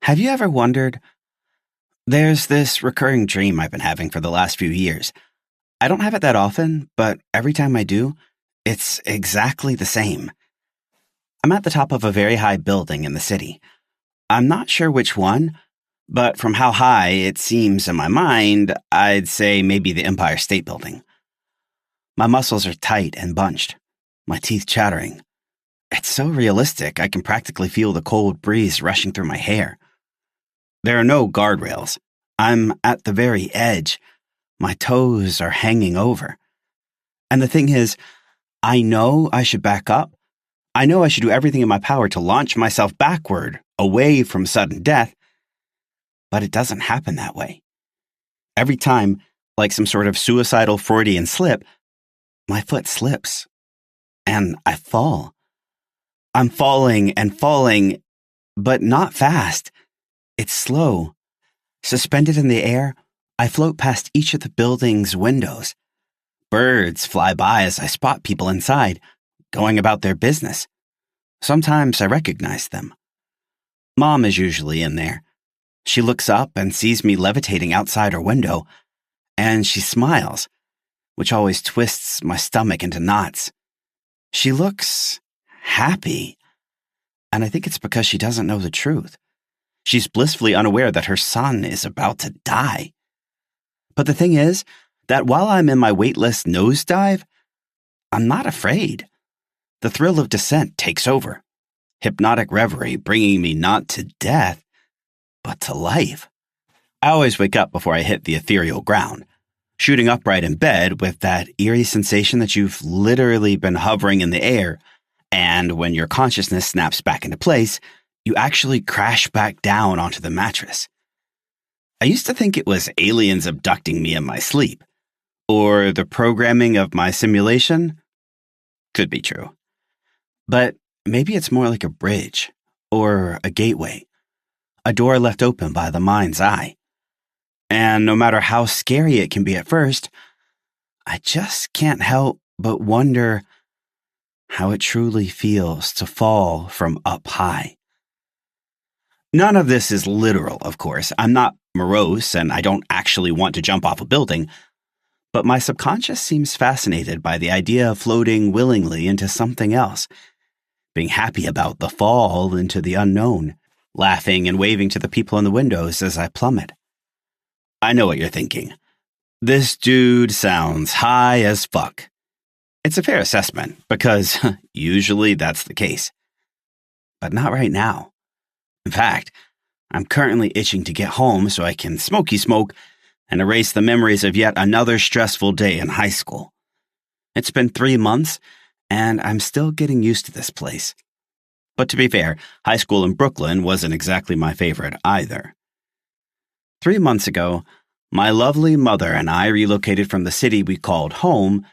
Have you ever wondered? There's this recurring dream I've been having for the last few years. I don't have it that often, but every time I do, it's exactly the same. I'm at the top of a very high building in the city. I'm not sure which one, but from how high it seems in my mind, I'd say maybe the Empire State Building. My muscles are tight and bunched, my teeth chattering. It's so realistic, I can practically feel the cold breeze rushing through my hair. There are no guardrails. I'm at the very edge. My toes are hanging over. And the thing is, I know I should back up. I know I should do everything in my power to launch myself backward, away from sudden death. But it doesn't happen that way. Every time, like some sort of suicidal Freudian slip, my foot slips. And I fall. I'm falling and falling, but not fast. It's slow. Suspended in the air, I float past each of the building's windows. Birds fly by as I spot people inside, going about their business. Sometimes I recognize them. Mom is usually in there. She looks up and sees me levitating outside her window, and she smiles, which always twists my stomach into knots. She looks happy, and I think it's because she doesn't know the truth. She's blissfully unaware that her son is about to die. But the thing is that while I'm in my weightless nosedive, I'm not afraid. The thrill of descent takes over, hypnotic reverie bringing me not to death, but to life. I always wake up before I hit the ethereal ground, shooting upright in bed with that eerie sensation that you've literally been hovering in the air, and when your consciousness snaps back into place, you actually crash back down onto the mattress. I used to think it was aliens abducting me in my sleep, or the programming of my simulation. Could be true. But maybe it's more like a bridge, or a gateway, a door left open by the mind's eye. And no matter how scary it can be at first, I just can't help but wonder how it truly feels to fall from up high. None of this is literal, of course. I'm not morose, and I don't actually want to jump off a building, but my subconscious seems fascinated by the idea of floating willingly into something else, being happy about the fall into the unknown, laughing and waving to the people in the windows as I plummet. I know what you're thinking. This dude sounds high as fuck. It's a fair assessment, because usually that's the case. But not right now. In fact, I'm currently itching to get home so I can smoky smoke and erase the memories of yet another stressful day in high school. It's been 3 months, and I'm still getting used to this place. But to be fair, high school in Brooklyn wasn't exactly my favorite either. 3 months ago, my lovely mother and I relocated from the city we called home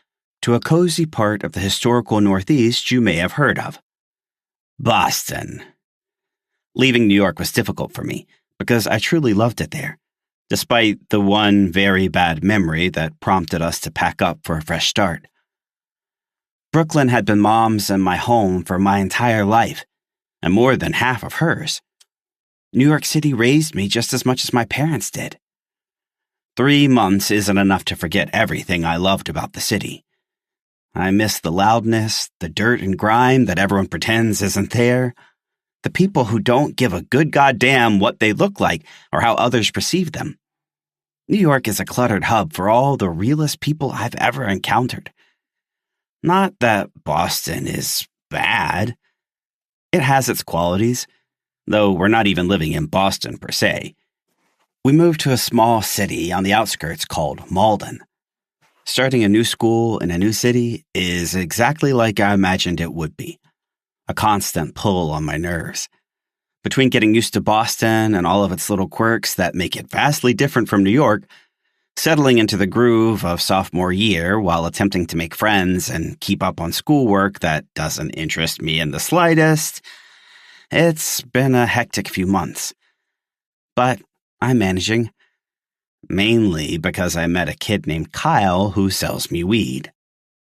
to a cozy part of the historical Northeast you may have heard of. Boston. Leaving New York was difficult for me because I truly loved it there, despite the one very bad memory that prompted us to pack up for a fresh start. Brooklyn had been Mom's and my home for my entire life, and more than half of hers. New York City raised me just as much as my parents did. 3 months isn't enough to forget everything I loved about the city. I miss the loudness, the dirt and grime that everyone pretends isn't there, the people who don't give a good goddamn what they look like or how others perceive them. New York is a cluttered hub for all the realest people I've ever encountered. Not that Boston is bad. It has its qualities, though we're not even living in Boston per se. We moved to a small city on the outskirts called Malden. Starting a new school in a new city is exactly like I imagined it would be. A constant pull on my nerves. Between getting used to Boston and all of its little quirks that make it vastly different from New York, settling into the groove of sophomore year while attempting to make friends and keep up on schoolwork that doesn't interest me in the slightest, it's been a hectic few months. But I'm managing. Mainly because I met a kid named Kyle who sells me weed.